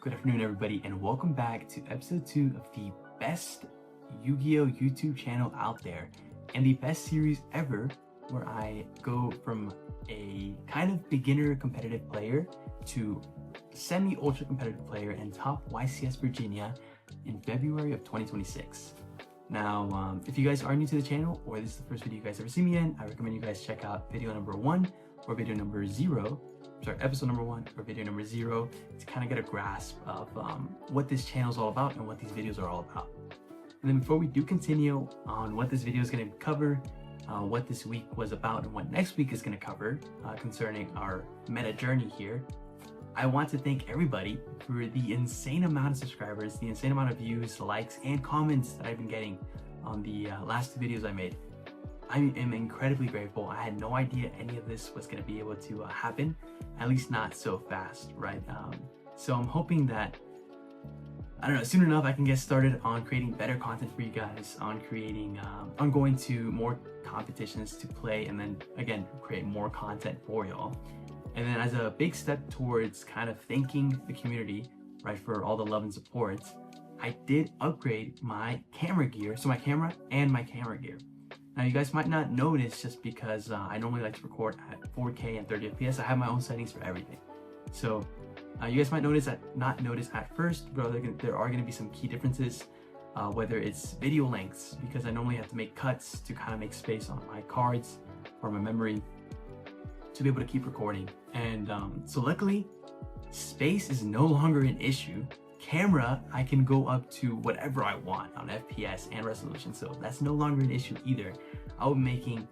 Good afternoon, everybody, and welcome back to episode 2 of the best Yu-Gi-Oh! YouTube channel out there, and the best series ever, where I go from a kind of beginner competitive player to semi-ultra competitive player and top YCS Virginia in February of 2026. Now, if you guys are new to the channel, or this is the first video you guys ever see me in, I recommend you guys check out video number 1 or video number 0. Episode number 1 or video number 0 to kind of get a grasp of what this channel is all about and what these videos are all about. And then before we do continue on what this video is going to cover, what this week was about and what next week is going to cover concerning our meta journey here, I want to thank everybody for the insane amount of subscribers, the insane amount of views, likes, and comments that I've been getting on the last 2 videos I made. I am incredibly grateful. I had no idea any of this was going to be able to happen, at least not so fast, right? So I'm hoping that, I don't know, soon enough I can get started on creating better content for you guys, on creating, on going to more competitions to play, and then again, create more content for y'all. And then as a big step towards kind of thanking the community, right, for all the love and support, I did upgrade my camera gear, so my camera and my camera gear. Now you guys might not notice just because I normally like to record at 4K and 30 FPS. I have my own settings for everything. So you guys might not notice at first, but there are going to be some key differences, whether it's video lengths, because I normally have to make cuts to kind of make space on my cards or my memory to be able to keep recording. And so luckily, space is no longer an issue. Camera, I can go up to whatever I want on FPS and resolution, so that's no longer an issue either. I'll be making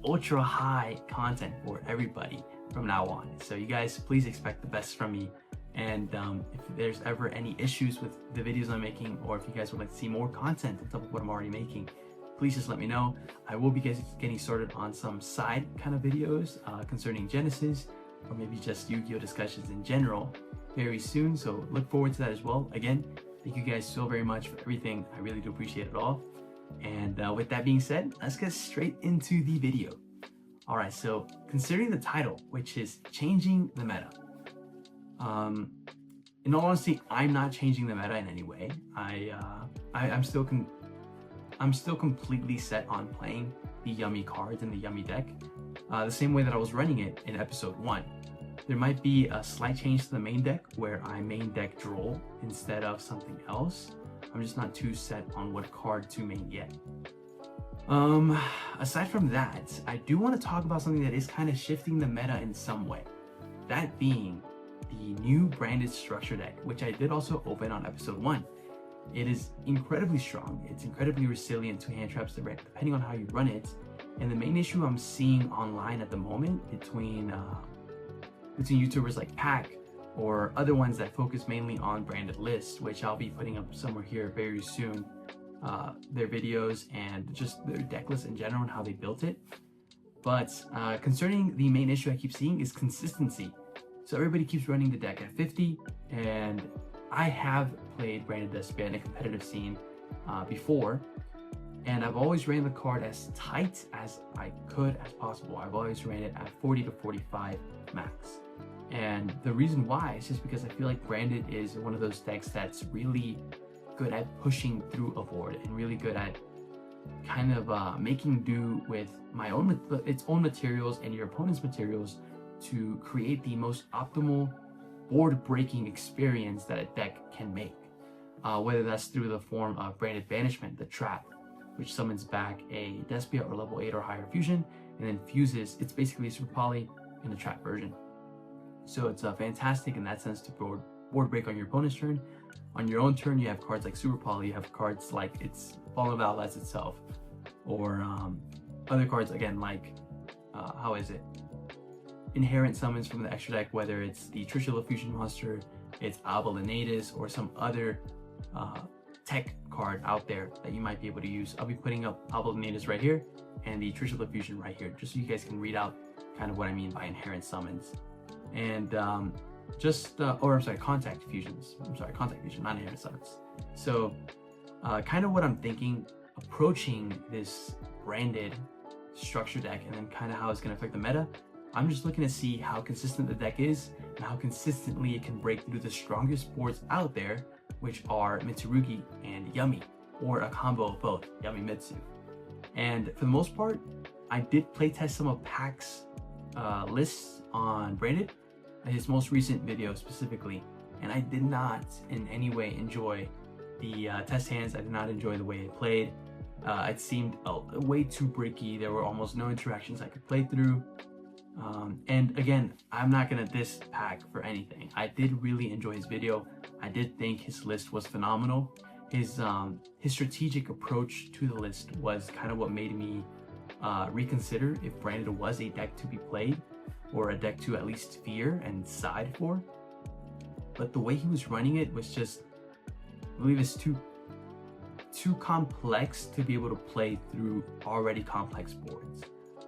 ultra high content for everybody from now on, so you guys please expect the best from me. And if there's ever any issues with the videos I'm making, or if you guys would like to see more content on top of what I'm already making, please just let me know. I will be getting started on some side kind of videos concerning Genesis, or maybe just Yu-Gi-Oh! Discussions in general very soon, so look forward to that as well. Again, thank you guys so very much for everything. I really do appreciate it all. And with that being said, let's get straight into the video. Alright, so considering the title, which is changing the meta, in all honesty, I'm not changing the meta in any way. I'm still completely set on playing the yummy cards and the yummy deck the same way that I was running it in episode 1. There might be a slight change to the main deck where I main deck Droll instead of something else. I'm just not too set on what card to main yet. Aside from that, I do want to talk about something that is kind of shifting the meta in some way. That being the new branded structure deck, which I did also open on episode 1. It is incredibly strong. It's incredibly resilient to hand traps depending on how you run it. And the main issue I'm seeing online at the moment between YouTubers like Pack or other ones that focus mainly on branded lists, which I'll be putting up somewhere here very soon, their videos and just their deck list in general and how they built it. But concerning the main issue I keep seeing is consistency. So everybody keeps running the deck at 50, and I have played branded Despia in a competitive scene before, and I've always ran the card as tight as I could as possible. I've always ran it at 40 to 45 max. And the reason why is just because I feel like branded is one of those decks that's really good at pushing through a board and really good at kind of making do with its own materials and your opponent's materials to create the most optimal board breaking experience that a deck can make. Whether that's through the form of branded banishment, the trap, which summons back a Despia or level 8 or higher fusion, and then fuses. It's basically a Super Poly in the trap version. So it's fantastic in that sense to board break on your opponent's turn. On your own turn, you have cards like Super Poly, you have cards like its Fallen Valdez itself, or other cards again like, inherent summons from the extra deck, whether it's the Trishula Fusion monster, it's Avalinatus, or some other tech card out there that you might be able to use. I'll be putting up Avalinatus right here and the Trishula Fusion right here, just so you guys can read out kind of what I mean by inherent summons. And contact fusions. Contact fusion, not inherent summons. So kind of what I'm thinking, approaching this branded structure deck and then kind of how it's going to affect the meta. I'm just looking to see how consistent the deck is and how consistently it can break through the strongest boards out there, which are Mitsurugi and Yummy, or a combo of both, Yummy Mitsu. And for the most part, I did playtest some of Pack's lists on Branded, his most recent video specifically, and I did not in any way enjoy the test hands. I did not enjoy the way it played. It seemed way too bricky. There were almost no interactions I could play through. And again, I'm not gonna diss Pack for anything. I did really enjoy his video. I did think his list was phenomenal. His strategic approach to the list was kind of what made me reconsider if Branded was a deck to be played, or a deck to at least fear and side for. But the way he was running it was just, I believe it's too complex to be able to play through already complex boards.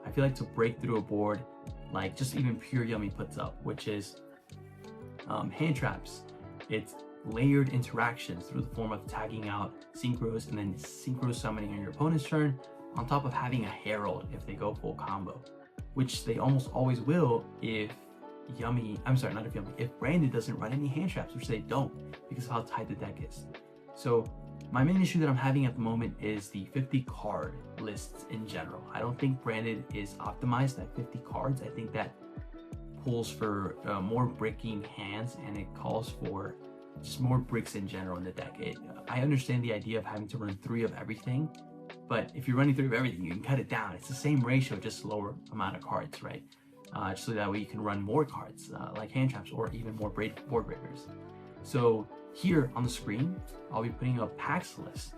I feel like to break through a board like just even pure Yummy puts up, which is hand traps, it's layered interactions through the form of tagging out synchros and then synchro summoning on your opponent's turn, on top of having a herald if they go full combo, which they almost always will if Branded doesn't run any hand traps, which they don't because of how tight the deck is. So my main issue that I'm having at the moment is the 50 card lists in general. I don't think Branded is optimized at 50 cards. I think that pulls for more bricking hands, and it calls for just more bricks in general in the deck. I understand the idea of having to run 3 of everything, but if you're running 3 of everything, you can cut it down. It's the same ratio, just lower amount of cards, right? Just so that way you can run more cards like hand traps or even more board breakers. So here on the screen, I'll be putting up Pack's list.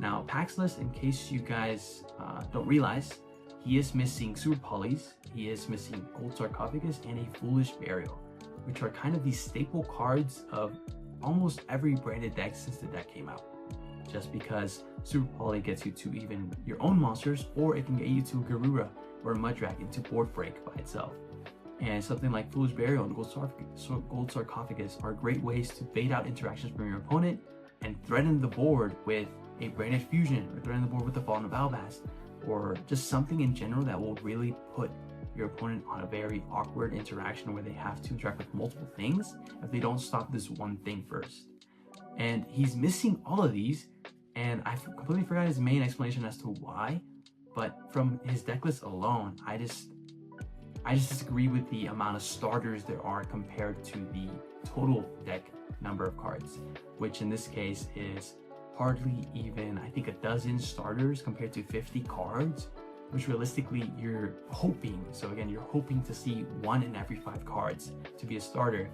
Now, Pack's list, in case you guys don't realize, he is missing Super Polys, he is missing Gold Sarcophagus, and a Foolish Burial, which are kind of the staple cards of almost every Branded deck since the deck came out. Just because Super Poly gets you to even your own monsters, or it can get you to Garura or a Mudragon to board break by itself. And something like Foolish Burial and Gold Sarcophagus are great ways to bait out interactions from your opponent and threaten the board with a Branded Fusion, or threaten the board with the Fallen of Albast, or just something in general that will really put your opponent on a very awkward interaction where they have to interact with multiple things if they don't stop this one thing first. And he's missing all of these, and I completely forgot his main explanation as to why, but from his deck list alone, I just disagree with the amount of starters there are compared to the total deck number of cards, which in this case is hardly even, I think, a dozen starters compared to 50 cards, which realistically you're hoping, so again, you're hoping to see 1 in every 5 cards to be a starter.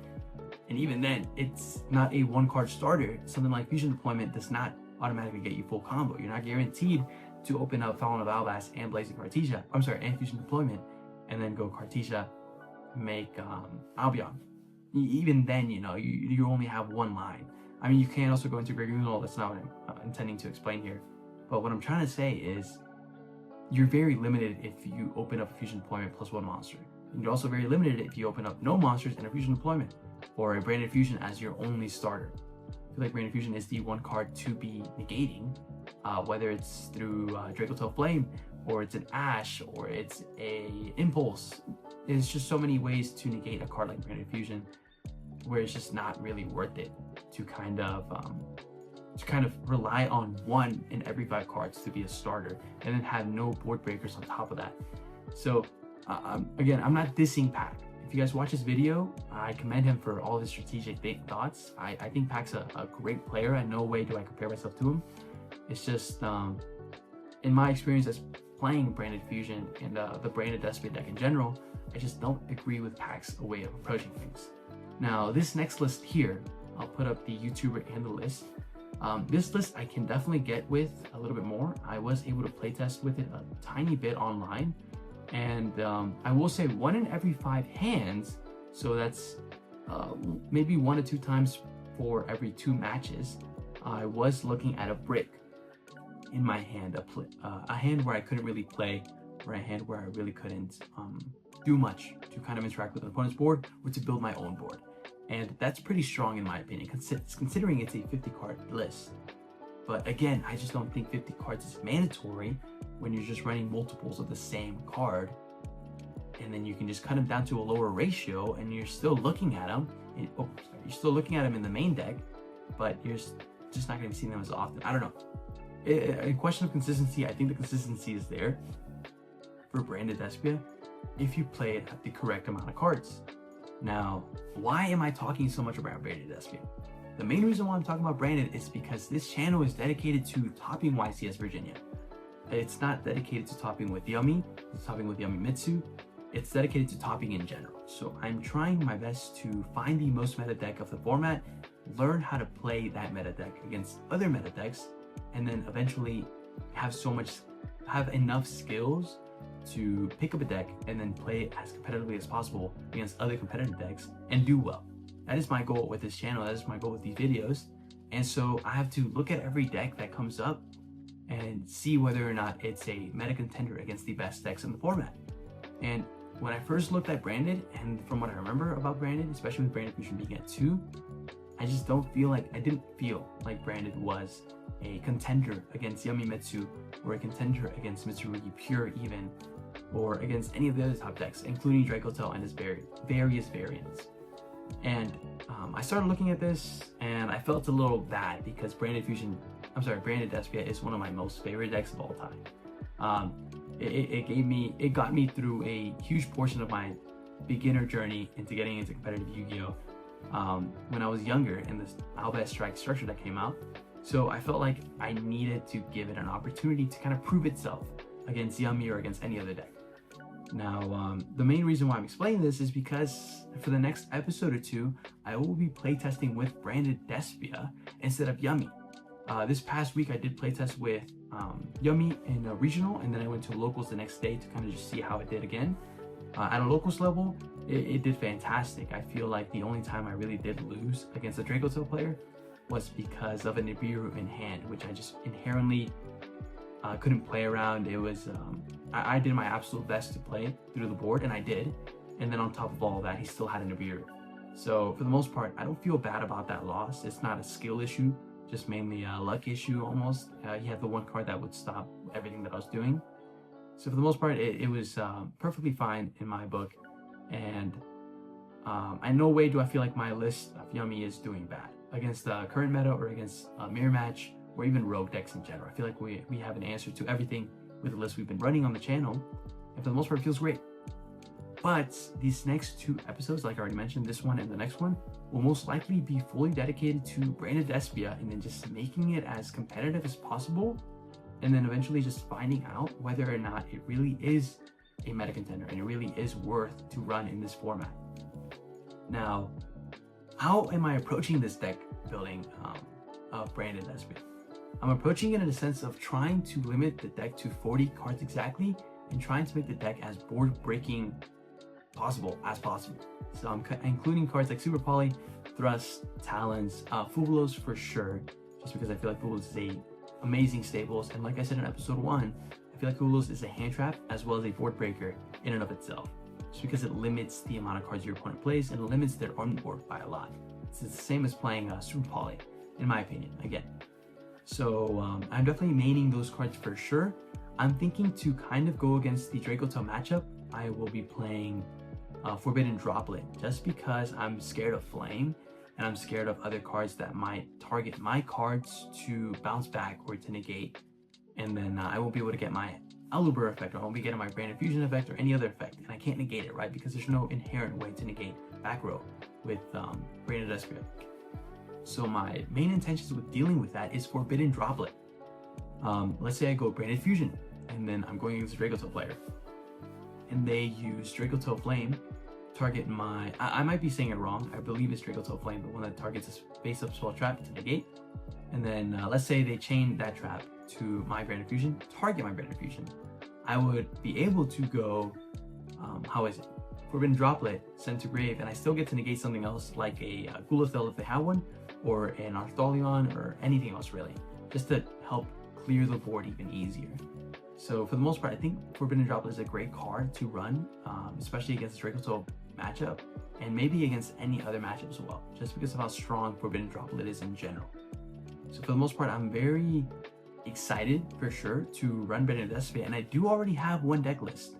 And even then, it's not a 1-card starter. Something like Fusion Deployment does not automatically get you full combo. You're not guaranteed to open up Fallen of Albast and Blazing Cartesia, and Fusion Deployment, and then go Cartesia, make Albion. Even then, you only have 1 line. I mean, you can also go into Gregunal, that's not what I'm intending to explain here. But what I'm trying to say is, you're very limited if you open up a Fusion Deployment plus 1 monster. And you're also very limited if you open up no monsters and a Fusion Deployment, or a Branded Fusion as your only starter. I feel like Branded Fusion is the 1 card to be negating, whether it's through Dracotail Flame, or it's an Ash, or it's a Impulse. There's just so many ways to negate a card like Branded Fusion, where it's just not really worth it to kind of rely on 1 in every 5 cards to be a starter, and then have no board breakers on top of that. So again, I'm not dissing Pack. If you guys watch this video, I commend him for all his strategic thoughts. I think Pack's a great player, and no way do I compare myself to him. It's just, in my experience as playing Branded Fusion and the Branded Despot deck in general, I just don't agree with Pack's way of approaching things. Now, this next list here, I'll put up the YouTuber and the list. This list I can definitely get with a little bit more. I was able to playtest with it a tiny bit online, and I will say 1 in every 5 hands, so that's maybe 1 to 2 times for every 2 matches. I was looking at a brick in my hand, a hand where I couldn't really play, or a hand where I really couldn't do much to kind of interact with an opponent's board or to build my own board. And that's pretty strong in my opinion, considering it's a 50-card list. But again, I just don't think 50 cards is mandatory when you're just running multiples of the same card. and then you can just cut them down to a lower ratio, and you're still looking at them. You're still looking at them in the main deck, but you're just not going to be seeing them as often. I don't know. A question of consistency, I think the consistency is there for Branded Despia if you play it at the correct amount of cards. Now, why am I talking so much about Branded Despia? The main reason why I'm talking about Branded is because this channel is dedicated to topping YCS Virginia. It's not dedicated to topping with Yummy, it's topping with Yummy Mitsu. It's dedicated to topping in general. So I'm trying my best to find the most meta deck of the format, learn how to play that meta deck against other meta decks, and then eventually have enough skills to pick up a deck and then play it as competitively as possible against other competitive decks and do well. That is my goal with this channel. That is my goal with these videos. And so I have to look at every deck that comes up and see whether or not it's a meta contender against the best decks in the format. And when I first looked at Branded, and from what I remember about Branded, especially with Branded Fusion being at 2, I didn't feel like Branded was a contender against Yummy Mitsu, or a contender against Mitsurugi Pure even, or against any of the other top decks, including Dracotail and his various variants. And I started looking at this, and I felt a little bad because Branded Despia is one of my most favorite decks of all time. It got me through a huge portion of my beginner journey into getting into competitive Yu-Gi-Oh! When I was younger in this Alpha Strike structure that came out. So I felt like I needed to give it an opportunity to kind of prove itself against Yummy or against any other deck. Now, the main reason why I'm explaining this is because for the next episode or two, I will be playtesting with Branded Despia instead of Yummy. This past week, I did playtest with Yummy in a regional, and then I went to locals the next day to kind of just see how it did again. At a locals level, it did fantastic. I feel like the only time I really did lose against a Dracotail player was because of a Nibiru in hand, which I just inherently couldn't play around. It was I did my absolute best to play it through the board, and I did. And then on top of all of that, he still had a Nibiru. So for the most part, I don't feel bad about that loss. It's not a skill issue, just mainly a luck issue almost. He had the one card that would stop everything that I was doing. So for the most part, it was perfectly fine in my book. And in no way do I feel like my list of Yummy is doing bad against the current meta or against mirror match or even rogue decks in general. I feel like we have an answer to everything with the list we've been running on the channel, and for the most part, it feels great. But these next 2 episodes, like I already mentioned, this one and the next one, will most likely be fully dedicated to Branded Despia and then just making it as competitive as possible, and then eventually just finding out whether or not it really is a meta contender and it really is worth to run in this format. Now, how am I approaching this deck building of Branded Despia? I'm approaching it in a sense of trying to limit the deck to 40 cards exactly and trying to make the deck as board breaking as possible. So I'm including cards like Super Poly, Thrust, Talons, Fubulos for sure, just because I feel like Fubulos is a amazing staples. And like I said in episode 1, I feel like Fubulos is a hand trap as well as a board breaker in and of itself, just because it limits the amount of cards your opponent plays and it limits their own board by a lot. It's the same as playing Super Poly, in my opinion, again. So I'm definitely maining those cards for sure. I'm thinking to kind of go against the Dracotail matchup. I will be playing Forbidden Droplet just because I'm scared of Flame and I'm scared of other cards that might target my cards to bounce back or to negate, and then I won't be able to get my Aluber effect, or I won't be getting my Branded Fusion effect or any other effect, and I can't negate it, right? Because there's no inherent way to negate back row with Branded Despia. So my main intentions with dealing with that is Forbidden Droplet. Let's say I go Branded Fusion, and then I'm going against a Dracotail player, and they use Dracotail Flame, target my, I might be saying it wrong, I believe it's Dracotail Flame, but one that targets a face-up spell trap to negate, and then let's say they chain that trap to my Branded Fusion, target my Branded Fusion. I would be able to go, Forbidden Droplet, send to grave, and I still get to negate something else like a Gulathel if they have one, or an Artholion, or anything else really, just to help clear the board even easier. So for the most part, I think Forbidden Droplet is a great card to run, especially against the Dracotail matchup, and maybe against any other matchup as well, just because of how strong Forbidden Droplet is in general. So for the most part, I'm very excited for sure to run Branded Despia, and I do already have one deck list.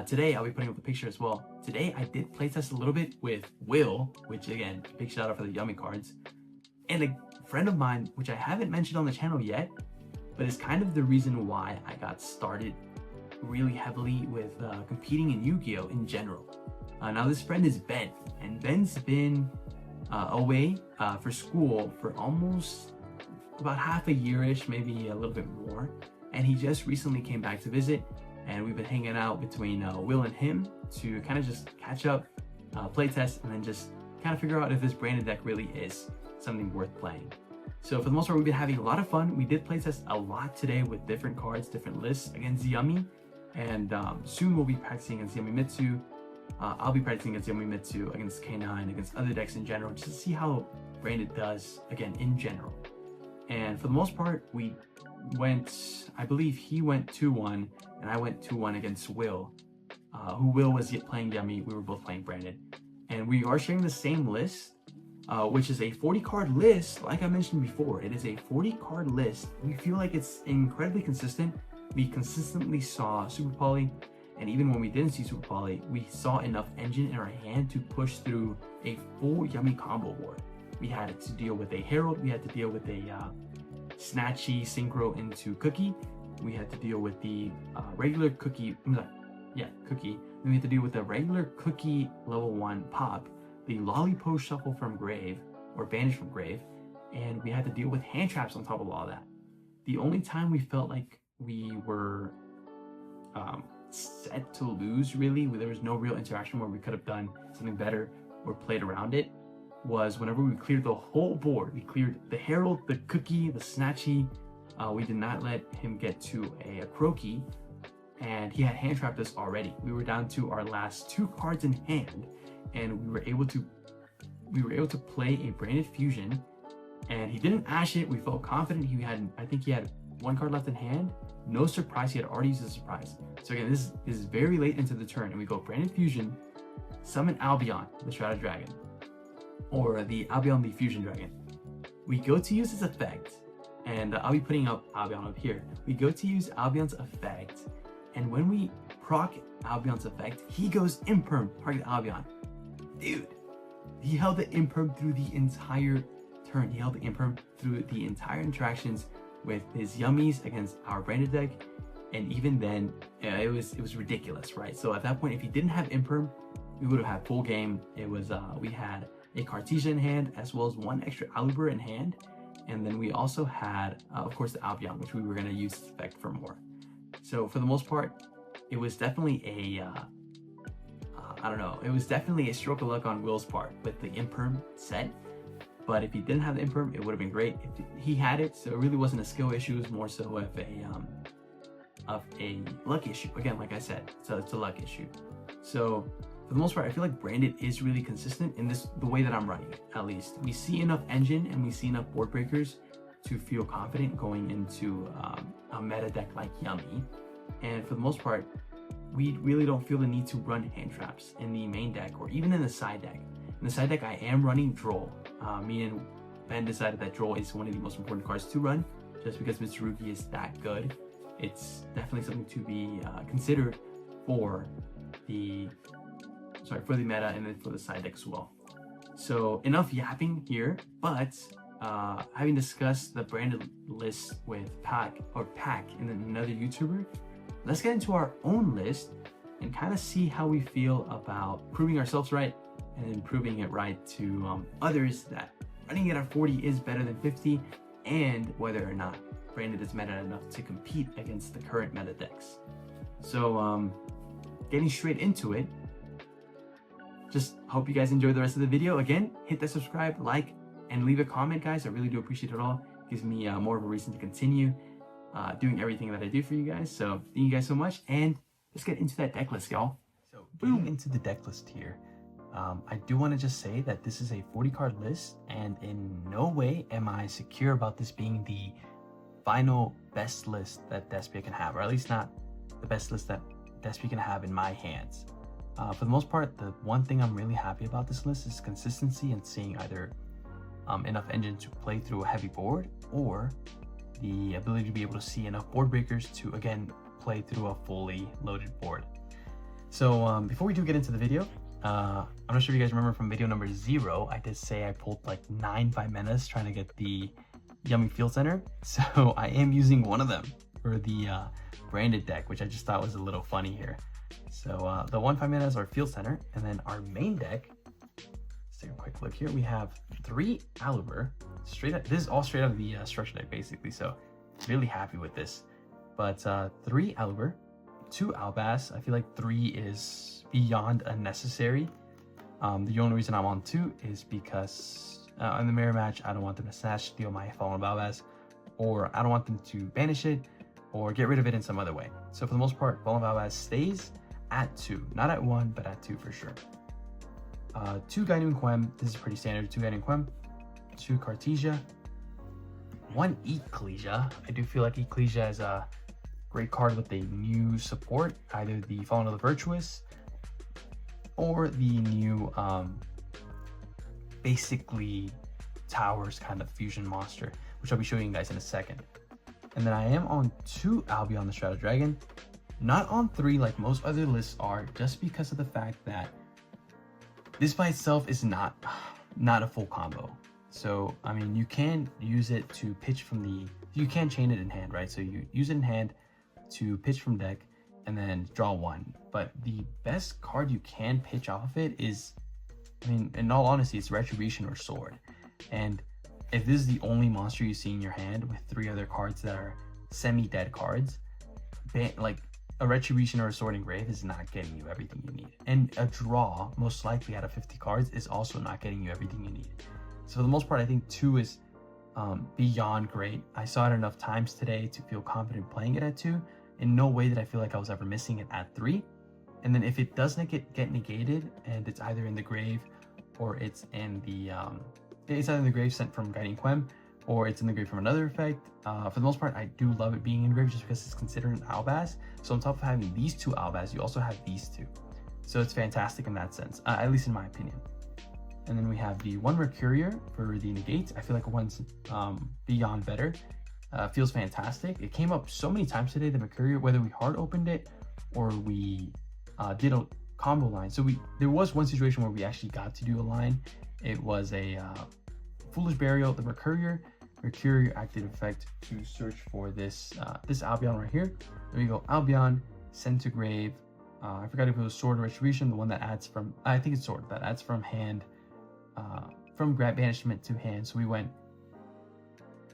Today I'll be putting up the picture as well. Today I did playtest a little bit with Will, which again, big shout out for the yummy cards, and a friend of mine, which I haven't mentioned on the channel yet, but it's kind of the reason why I got started really heavily with competing in Yu-Gi-Oh! In general. Now this friend is Ben, and Ben's been away for school for almost about half a year-ish, maybe a little bit more, and he just recently came back to visit, and we've been hanging out between Will and him to kind of just catch up, play test, and then just kind of figure out if this branded deck really is something worth playing. So for the most part, we've been having a lot of fun. We did play test a lot today with different cards, different lists against Yummy, and soon we'll be practicing against Yummy Mitsu. I'll be practicing against Yummy Mitsu, against K9, against other decks in general, just to see how branded does, again, in general. And for the most part, we went, I believe he went 2-1, and I went 2-1 against Will, who Will was playing Yummy. We were both playing branded. And we are sharing the same list, which is a 40 card list. Like I mentioned before, it is a 40 card list. We feel like it's incredibly consistent. We consistently saw Super Poly, and even when we didn't see Super Poly, we saw enough engine in our hand to push through a full Yummy combo board. We had to deal with a Herald, we had to deal with a Snatchy Synchro into Cookie, we had to deal with the regular Cookie, Cookie, then we had to deal with the regular Cookie level 1 Pop, the Lollipop Shuffle from Grave, or Banish from Grave, and we had to deal with hand traps on top of all that. The only time we felt like we were set to lose, really, there was no real interaction where we could have done something better or played around it, was whenever we cleared the whole board. We cleared the Herald, the Cookie, the Snatchy. We did not let him get to a Croaky, and he had hand trapped us already. We were down to our last 2 cards in hand, and we were able to play a branded fusion, and he didn't ash it. We felt confident. I think he had 1 card left in hand. No surprise, he had already used a surprise. So again, this is very late into the turn, and we go branded fusion, summon Albion, the Shrouded Dragon, or the Albion the Fusion Dragon. We go to use his effect, and I'll be putting up Albion up here. We go to use Albion's effect, and when we proc Albion's effect, he goes Imperm, target Albion. Dude, he held the Imperm through the entire turn. He held the Imperm through the entire interactions with his Yummies against our branded deck, and even then, it was ridiculous, right? So at that point, if he didn't have Imperm, we would have had full game. It was we had a Cartesia in hand, as well as 1 extra Alubra in hand, and then we also had, of course, the Albion, which we were going to use this effect for more. So for the most part, it was definitely a I don't know, it was definitely a stroke of luck on Will's part with the Imperm set. But if he didn't have the Imperm, it would have been great. If he had it, so it really wasn't a skill issue. It was more so of a luck issue. Again, like I said, so it's a luck issue. So for the most part, I feel like branded is really consistent in the way that I'm running it. At least we see enough engine and we see enough board breakers to feel confident going into a meta deck like Yummy. And for the most part, we really don't feel the need to run hand traps in the main deck or even in the side deck. In the side deck, I am running Droll. Me and Ben decided that Droll is one of the most important cards to run, just because Mitsurugi is that good. It's definitely something to be considered for the meta and then for the side deck as well. So enough yapping here, but having discussed the branded list with Pack and then another YouTuber, let's get into our own list and kind of see how we feel about proving ourselves right and then proving it right to others that running it at 40 is better than 50, and whether or not branded is meta enough to compete against the current meta decks. So getting straight into it, just hope you guys enjoy the rest of the video. Again, hit that subscribe, like, and leave a comment, guys. I really do appreciate it all. It gives me more of a reason to continue doing everything that I do for you guys. So thank you guys so much, and let's get into that deck list, y'all. So getting into the deck list here, I do want to just say that this is a 40 card list, and in no way am I secure about this being the final best list that Despia can have, or at least not the best list that Despia can have in my hands. For the most part, the one thing I'm really happy about this list is consistency and seeing either enough engine to play through a heavy board, or the ability to be able to see enough board breakers to, again, play through a fully loaded board. So before we do get into the video, I'm not sure if you guys remember from video number 0, I did say I pulled like 9 5-manas trying to get the Yummy Field Center. So I am using one of them for the branded deck, which I just thought was a little funny here. So the 1 5-mana is our Field Center, and then our main deck, let's take a quick look here. We have 3 Aluber, straight up, this is all straight out of the structure deck basically, so really happy with this. But 3 Aluber, 2 Albaz. I feel like 3 is beyond unnecessary. The only reason I'm on 2 is because in the mirror match, I don't want them to snatch steal my Fallen Albaz, or I don't want them to banish it or get rid of it in some other way. So for the most part, Fallen Albaz stays at 2, not at 1, but at 2 for sure. 2 Guiding Quem, this is pretty standard. 2 Guiding Quem, 2 Cartesia, 1 Ecclesia. I do feel like Ecclesia is a great card with a new support, either the Fallen of the Virtuous or the new basically Towers kind of fusion monster, which I'll be showing you guys in a second. And then I am on 2 Albion the Shadow Dragon, not on 3 like most other lists are, just because of the fact that this by itself is not a full combo. So I mean, you can use it to pitch from the, you can chain it in hand, right? So you use it in hand to pitch from deck and then draw 1. But the best card you can pitch off of it is, I mean, in all honesty, it's Retribution or Sword. And if this is the only monster you see in your hand with 3 other cards that are semi-dead cards, like a Retribution or a Sword Engrave is not getting you everything you need. And a draw, most likely out of 50 cards, is also not getting you everything you need. So for the most part, I think 2 is beyond great. I saw it enough times today to feel confident playing it at 2. In no way did I feel like I was ever missing it at 3. And then if it doesn't get negated, and it's either in the grave or it's in the it's either in the grave sent from Guiding Quem, or it's in the grave from another effect. For the most part, I do love it being in grave just because it's considered an Albaz. So on top of having these 2 Albaz, you also have these 2. So it's fantastic in that sense, at least in my opinion. And then we have the 1 Mercurier for the negates. I feel like 1's beyond better. Feels fantastic. It came up so many times today, the Mercurier, whether we hard opened it or we did a combo line. So there was one situation where we actually got to do a line. It was a Foolish Burial, the Mercurier active effect to search for this this Albion right here. There you go, Albion, send to grave. I forgot if it was Sword or Retribution, the one that adds from, I think it's Sword, that adds from hand, from banishment to hand. So we went,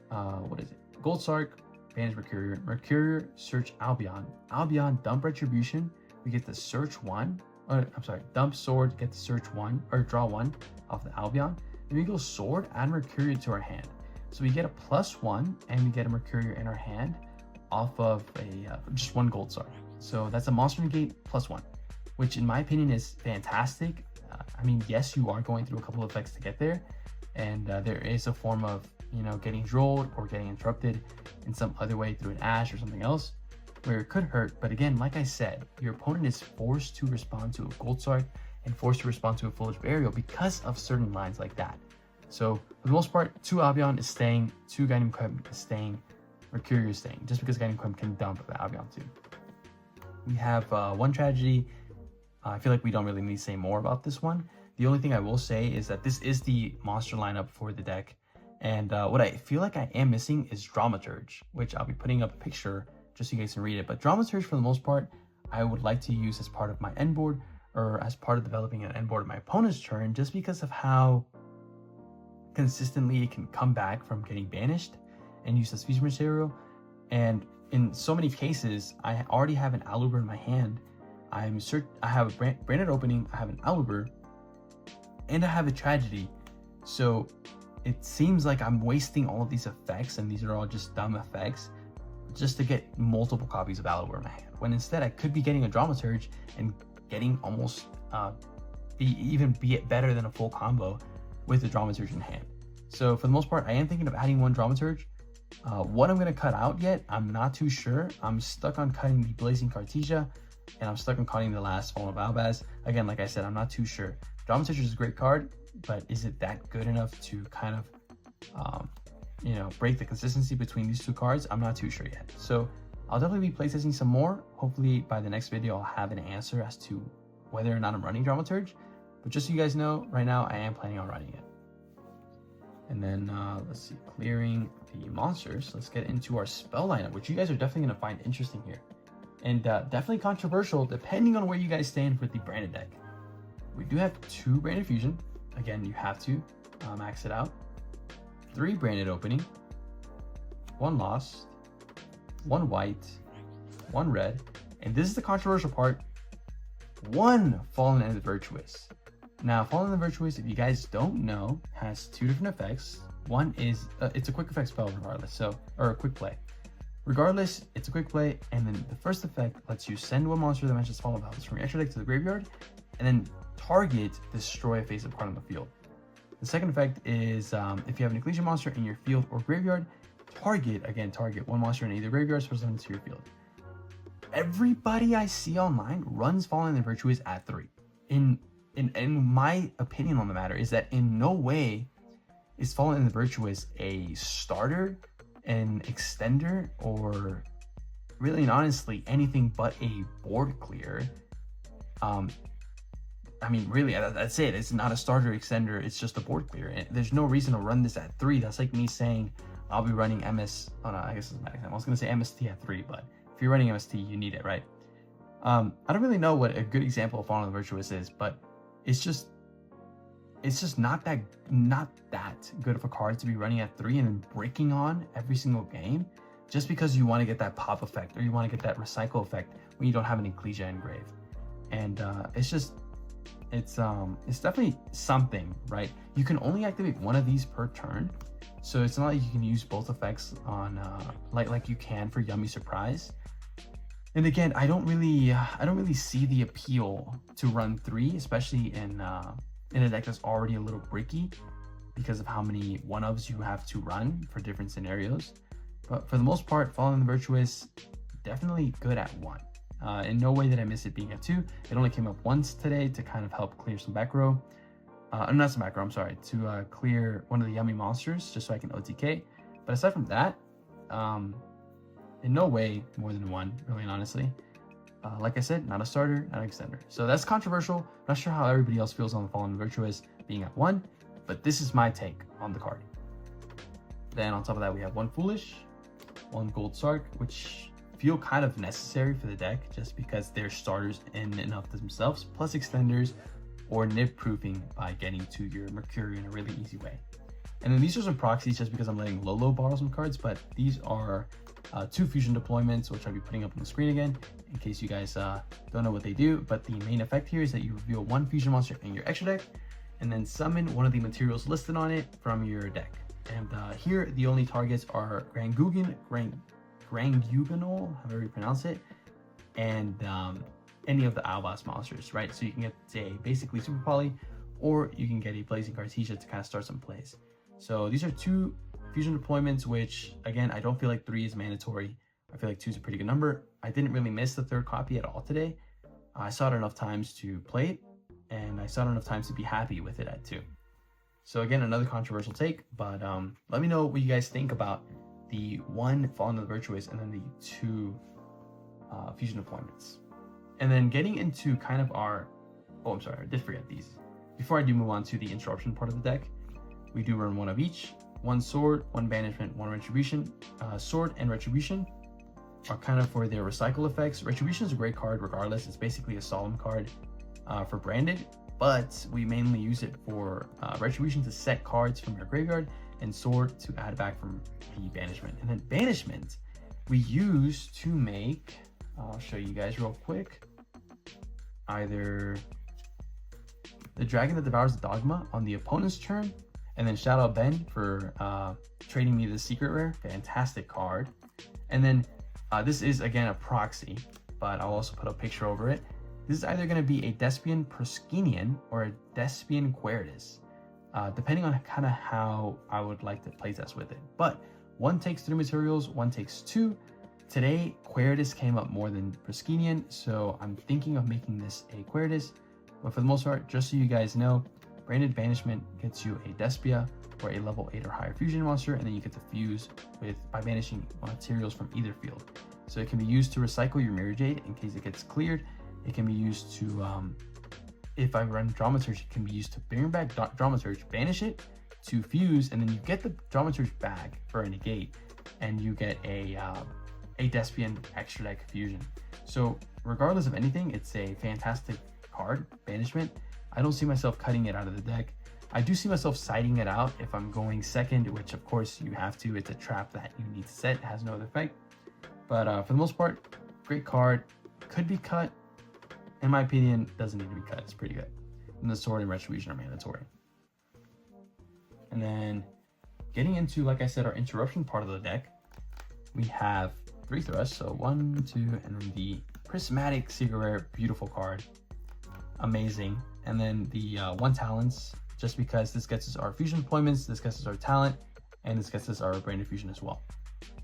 what is it? Gold Sark, banish Mercurier, search Albion. Albion, dump Retribution. We get the search 1. I'm sorry, dump Sword, get the search 1, or draw 1 off the Albion. Then we go Sword, add Mercurier to our hand. So we get a +1, and we get a Mercurier in our hand off of a just 1 Gold Sark. So that's a monster negate +1, which in my opinion is fantastic. I mean, yes, you are going through a couple of effects to get there, and there is a form of, you know, getting drolled or getting interrupted in some other way through an Ash or something else, where it could hurt. But again, like I said, your opponent is forced to respond to a Gold Sark and forced to respond to a Foolish Burial because of certain lines like that. So for the most part, 2 Albion is staying, 2 Guiding Quem is staying, Mercurier is staying, just because Guiding Quem can dump the Albion too. We have 1 Tragedy. I feel like we don't really need to say more about this one. The only thing I will say is that this is the monster lineup for the deck. And what I feel like I am missing is Dramaturge, which I'll be putting up a picture just so you guys can read it. But Dramaturge, for the most part, I would like to use as part of my end board, or as part of developing an end board of my opponent's turn, just because of how consistently it can come back from getting banished and used as fusion material. And in so many cases, I already have an Aluber in my hand. I have a branded opening, I have an Aluber, and I have a Tragedy. So it seems like I'm wasting all of these effects, and these are all just dumb effects, just to get multiple copies of Aluber in my hand, when instead I could be getting a Dramaturge and getting almost be it better than a full combo with the Dramaturge in hand. So for the most part, I am thinking of adding 1 Dramaturge. What I'm going to cut out yet, I'm not too sure. I'm stuck on cutting the Blazing Cartesia, and I'm stuck on cutting the last Fallen of Albaz. Again, like I said, I'm not too sure. Dramaturge is a great card, but is it that good enough to kind of, you know, break the consistency between these 2 cards? I'm not too sure yet. So I'll definitely be playtesting some more. Hopefully by the next video, I'll have an answer as to whether or not I'm running Dramaturge. But just so you guys know, right now I am planning on running it. And then let's see, clearing the monsters. Let's get into our spell lineup, which you guys are definitely going to find interesting here. And definitely controversial depending on where you guys stand with the branded deck. We do have 2 branded fusion. Again, you have to max it out. 3 branded opening. 1 lost. 1 white. 1 red. And this is the controversial part. 1 Fallen and the Virtuous. Now, Fallen and the Virtuous, if you guys don't know, has 2 different effects. One is, it's a quick effect spell regardless, or a quick play. Regardless, it's a quick play, and then the first effect lets you send 1 monster that mentions Fallen Battles from your extra deck to the graveyard, and then target, destroy a face-up card on the field. The second effect is, if you have an Ecclesia monster in your field or graveyard, target 1 monster in either graveyard, special summon to your field. Everybody I see online runs Fallen and the Virtuous at 3. In my opinion on the matter is that in no way is Fallen and the Virtuous a starter, an extender, or really and honestly anything but a board clear. I mean, really, that's it. It's not a starter extender. It's just a board clear. And there's no reason to run this at 3. That's like me saying I'll be running MS. Oh no, I guess it's not. I was gonna say MST at 3, but if you're running MST, you need it, right? I don't really know what a good example of Fallen and the Virtuous is, but it's just not that good of a card to be running at 3 and then breaking on every single game just because you want to get that pop effect or you want to get that recycle effect when you don't have an Ecclesia engrave. And it's definitely something, right? You can only activate 1 of these per turn, so it's not like you can use both effects on like you can for Yummy Surprise. And again, I don't really see the appeal to run 3, especially in a deck that's already a little bricky because of how many 1-ofs you have to run for different scenarios. But for the most part, Fallen and the Virtuous, definitely good at 1. In no way did I miss it being at 2. It only came up once today to kind of help clear some back row. Not some back row, I'm sorry, to clear one of the Yummy monsters just so I can OTK. But aside from that, in no way more than 1, really and honestly. Like I said, not a starter, not an extender. So that's controversial. Not sure how everybody else feels on the Fallen and Virtuous being at 1, but this is my take on the card. Then on top of that, we have 1 Foolish, 1 Gold Sark, which feel kind of necessary for the deck just because they're starters in and of themselves, plus extenders or nib proofing by getting to your Mercury in a really easy way. And then these are some proxies just because I'm letting Lolo borrow some cards, but these are 2 fusion deployments, which I'll be putting up on the screen again in case you guys don't know what they do. But the main effect here is that you reveal 1 fusion monster in your extra deck and then summon 1 of the materials listed on it from your deck. And here the only targets are Granguganol, however you pronounce it, and any of the Albas monsters, right? So you can get, say, basically Super Poly, or you can get a Blazing Cartesia to kind of start some plays. So these are 2 fusion deployments, which again, I don't feel like 3 is mandatory. I feel like 2 is a pretty good number. I didn't really miss the 3rd copy at all today. I saw it enough times to play it, and I saw it enough times to be happy with it at 2. So again, another controversial take, but let me know what you guys think about the 1 Fallen of the Virtuous and then the 2 fusion deployments. And then getting into kind of our, oh, I'm sorry, I did forget these. Before I do move on to the interruption part of the deck, we do run 1 of each. 1 Sword, 1 Banishment, 1 Retribution. Sword and Retribution are kind of for their recycle effects. Retribution is a great card regardless. It's basically a solemn card for branded, but we mainly use it for Retribution to set cards from your graveyard and Sword to add back from the Banishment. And then Banishment we use to make, I'll show you guys real quick, either the Dragon that Devours the Dogma on the opponent's turn, and then shout out Ben for trading me the secret rare. Fantastic card. And then this is again a proxy, but I'll also put a picture over it. This is either going to be a Despian Proskenian or a Despian Quertus, depending on kind of how I would like to playtest with it. But 1 takes 3 materials, 1 takes 2. Today, Quertus came up more than Proskenian, so I'm thinking of making this a Quertus. But for the most part, just so you guys know, Branded Banishment gets you a Despia or a level 8 or higher fusion monster, and then you get to fuse with by banishing materials from either field. So it can be used to recycle your Mirror Jade in case it gets cleared. It can be used to, if I run Dramaturge, it can be used to bring back Dramaturge, banish it, to fuse, and then you get the Dramaturge back for a negate, and you get a Despian extra deck fusion. So regardless of anything, it's a fantastic card, banishment. I don't see myself cutting it out of the deck. I do see myself siding it out if I'm going second, which of course you have to. It's a trap that you need to set. It has no other effect. But for the most part, great card. Could be cut. In my opinion, doesn't need to be cut. It's pretty good. And the Sword and Retribution are mandatory. And then getting into, like I said, our interruption part of the deck, we have 3 thrusts. So 1, 2, and then the Prismatic Secret Rare, beautiful card. Amazing. And then the 1 Talents, just because this gets us our fusion deployments, this gets us our talent, and this gets us our Brain Infusion as well.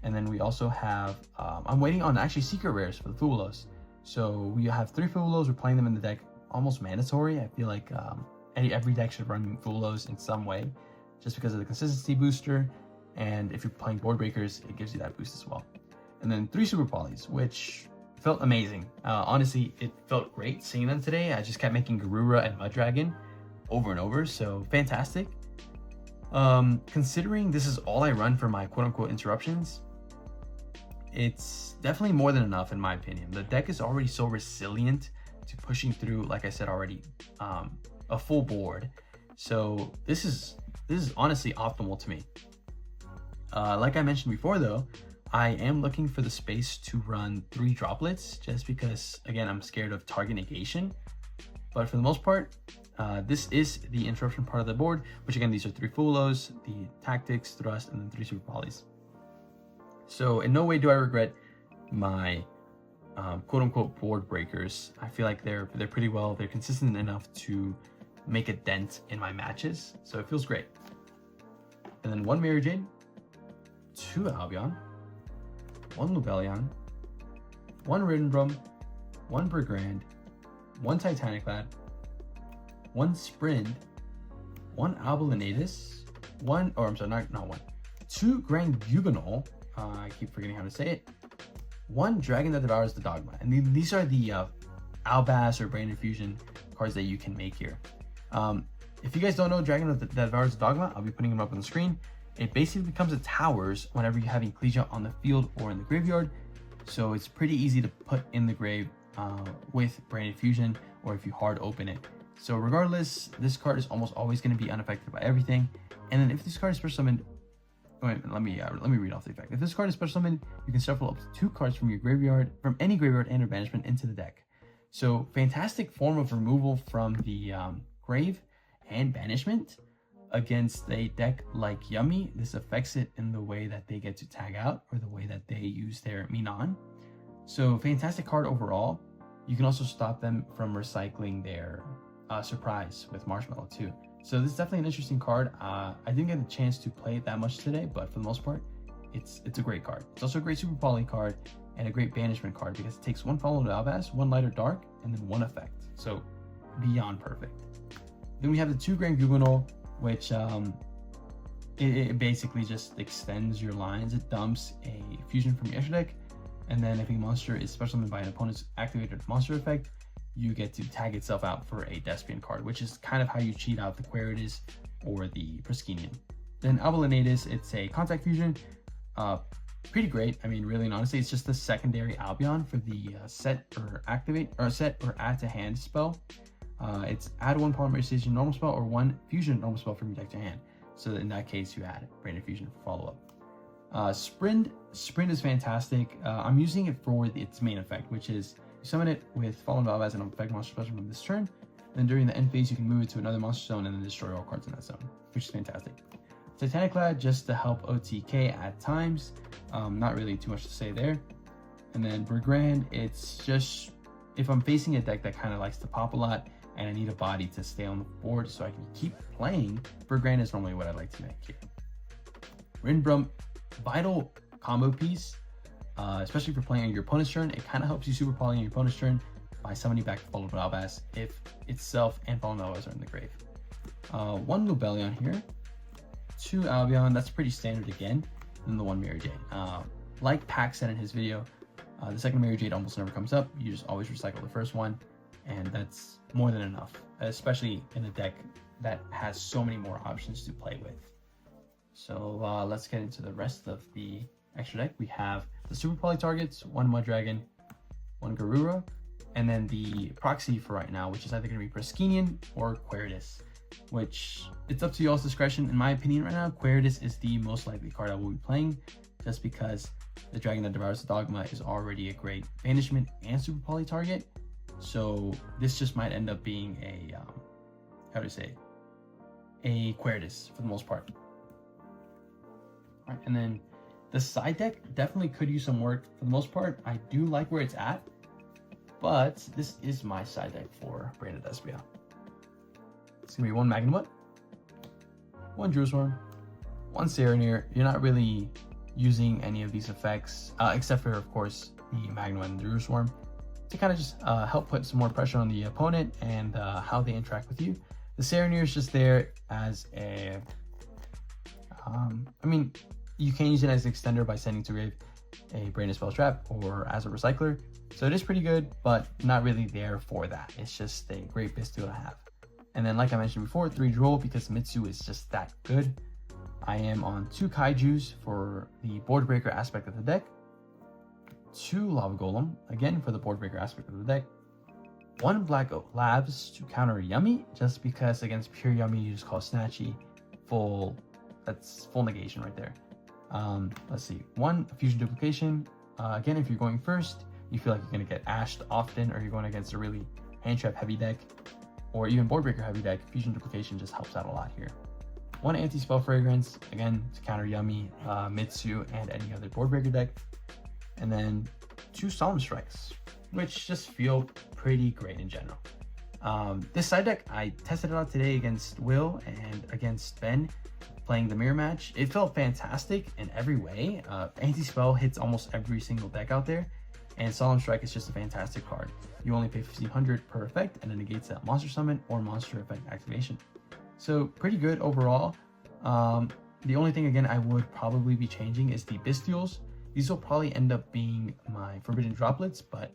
And then we also have, I'm waiting on actually secret rares for the Fubulos. So we have 3 Fubulos, we're playing them in the deck, almost mandatory. I feel like every deck should run Fubulos in some way, just because of the consistency booster. And if you're playing board breakers, it gives you that boost as well. And then 3 Super Polys, which felt amazing. Honestly, it felt great seeing them today. I just kept making Garura and Mud Dragon over and over, so fantastic. Considering this is all I run for my quote-unquote interruptions, it's definitely more than enough in my opinion. The deck is already so resilient to pushing through, like I said already, a full board. So this is honestly optimal to me. Like I mentioned before though, I am looking for the space to run 3 droplets, just because again I'm scared of target negation. But for the most part, this is the interruption part of the board, which again, these are 3 Fubulos, the Tactics, Thrust, and then 3 Super Polys. So in no way do I regret my quote-unquote board breakers. I feel like they're pretty well, they're consistent enough to make a dent in my matches, so it feels great. And then 1 Mirror Jade, 2 Albion, 1 Lubellion, 1 Riddenbrum, 1 Brigand, 1 Titaniclad, 1 Sprint, 1 Abelonatus, 2 Grand Guignol, I keep forgetting how to say it, 1 Dragon that Devours the Dogma. And these are the Albas or Brain Infusion cards that you can make here. If you guys don't know Dragon that Devours the Dogma, I'll be putting them up on the screen. It basically becomes a towers whenever you're having Ecclesia on the field or in the graveyard. So it's pretty easy to put in the grave with Brain Infusion, or if you hard open it. So regardless, this card is almost always going to be unaffected by everything. And then if this card is special summoned, let me read off the effect. If this card is special summoned, you can shuffle up to 2 cards from your graveyard, from any graveyard and or banishment into the deck. So fantastic form of removal from the grave and banishment against a deck like Yummy. This affects it in the way that they get to tag out, or the way that they use their Minan. So fantastic card overall. You can also stop them from recycling their surprise with Marshmallow too. So this is definitely an interesting card. I didn't get the chance to play it that much today, but for the most part, it's a great card. It's also a great Super Poly card and a great banishment card, because it takes 1 Follow to Albas, 1 Light or Dark, and then 1 effect. So beyond perfect. Then we have the 2 Grand Guignol, which it basically just extends your lines. It dumps a fusion from your extra deck, and then if a monster is special summoned by an opponent's activated monster effect, you get to tag itself out for a Despian card, which is kind of how you cheat out the Queritus or the Praskinian. Then Abelonatus, it's a contact fusion. Pretty great. I mean, really and honestly, it's just the secondary Albion for the set or add to hand spell. It's add 1 polymerization normal spell or 1 fusion normal spell from your deck to hand. So in that case, you add Brain Infusion for follow-up. Sprint is fantastic. I'm using it for its main effect, which is you summon it with Fallen Valve as an effect monster special from this turn. Then during the end phase, you can move it to another monster zone and then destroy all cards in that zone, which is fantastic. Titaniclad, just to help OTK at times. Not really too much to say there. And then Brigand, it's just, if I'm facing a deck that kind of likes to pop a lot and I need a body to stay on the board so I can keep playing, Brigand is normally what I like to make here. Riddenbrum, vital combo piece, especially for playing on your opponent's turn. It kind of helps you super poly on your opponent's turn by summoning back Fallen Valvas if itself and Fallen Valvas are in the grave. 1 Lubellion here, 2 Albion, that's pretty standard again, and the 1 Mirror Jade. Like Pac said in his video, The secondary Jade almost never comes up. You just always recycle the first one, and that's more than enough, especially in a deck that has so many more options to play with. So let's get into the rest of the extra deck. We have the Super Poly targets, 1 Mud Dragon, 1 Garura, and then the proxy for right now, which is either going to be Praskinian or Queritus, which it's up to y'all's discretion. In my opinion right now, Queritus is the most likely card I will be playing, just because the Dragon that Devours the Dogma is already a great banishment and Super Poly target. So this just might end up being a, how to say, a Queritus for the most part. All right, and then the side deck definitely could use some work for the most part. I do like where it's at, but this is my side deck for Branded SBL. It's gonna be 1 Magnamut, 1 Druisworm, 1 Serenir. You're not really using any of these effects, except for, of course, the Magnamut and Druisworm, to kind of just help put some more pressure on the opponent and how they interact with you. The Serenir is just there as a, I mean, you can use it as an extender by sending to grave a Branded Spell Trap or as a recycler. So it is pretty good, but not really there for that. It's just a great Bisteel to have. And then, like I mentioned before, 3 Droll, because Mitsu is just that good. I am on 2 Kaijus for the board breaker aspect of the deck, 2 Lava Golem, again for the board breaker aspect of the deck, 1 Black Oak Labs to counter Yummy, just because against pure Yummy you just call Snatchy full, that's full negation right there. Let's see, 1 Fusion Duplication. Again, if you're going first, you feel like you're going to get ashed often, or you're going against a really hand trap heavy deck, or even board breaker heavy deck, Fusion Duplication just helps out a lot here. 1 Anti-Spell Fragrance, again to counter Yummy, Mitsu, and any other board breaker deck. And then 2 Solemn Strikes, which just feel pretty great in general. This side deck, I tested it out today against Will and against Ben, playing the mirror match. It felt fantastic in every way. Anti-Spell hits almost every single deck out there, and Solemn Strike is just a fantastic card. You only pay 1500 per effect, and it negates that monster summon or monster effect activation. So pretty good overall. The only thing, again, I would probably be changing is the Bisteels. These will probably end up being my Forbidden Droplets, but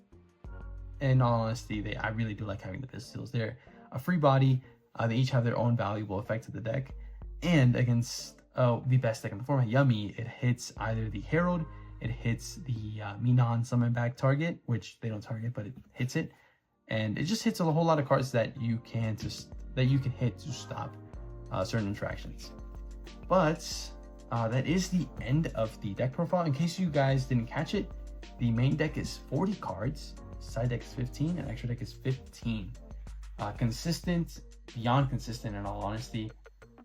in all honesty, I really do like having the Bisteels. They're a free body. They each have their own valuable effect to the deck. And against the best deck in the format, Yummy, it hits either the Herald, it hits the Minon summon back target, which they don't target, but it hits it. And it just hits a whole lot of cards that you can hit to stop certain interactions. But that is the end of the deck profile. In case you guys didn't catch it, the main deck is 40 cards, side deck is 15, and extra deck is 15. Consistent, beyond consistent in all honesty,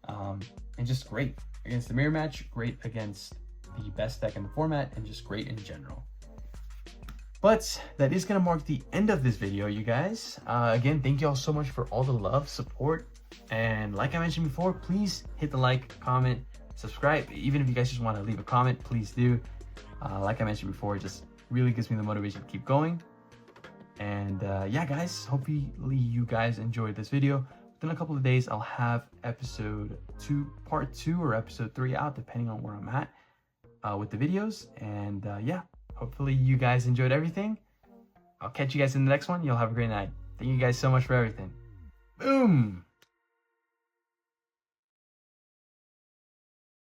and just great against the mirror match, great against the best deck in the format, and just great in general. But that is going to mark the end of this video, you guys. Again, thank you all so much for all the love, support, and like I mentioned before, please hit the like, comment, subscribe. Even if you guys just want to leave a comment, please do. Like I mentioned before, it just really gives me the motivation to keep going. And yeah, guys, hopefully you guys enjoyed this video. Within a couple of days, I'll have episode 2, part 2, or episode 3 out, depending on where I'm at with the videos. And yeah, hopefully you guys enjoyed everything. I'll catch you guys in the next one. You'll have a great night. Thank you guys so much for everything. Boom!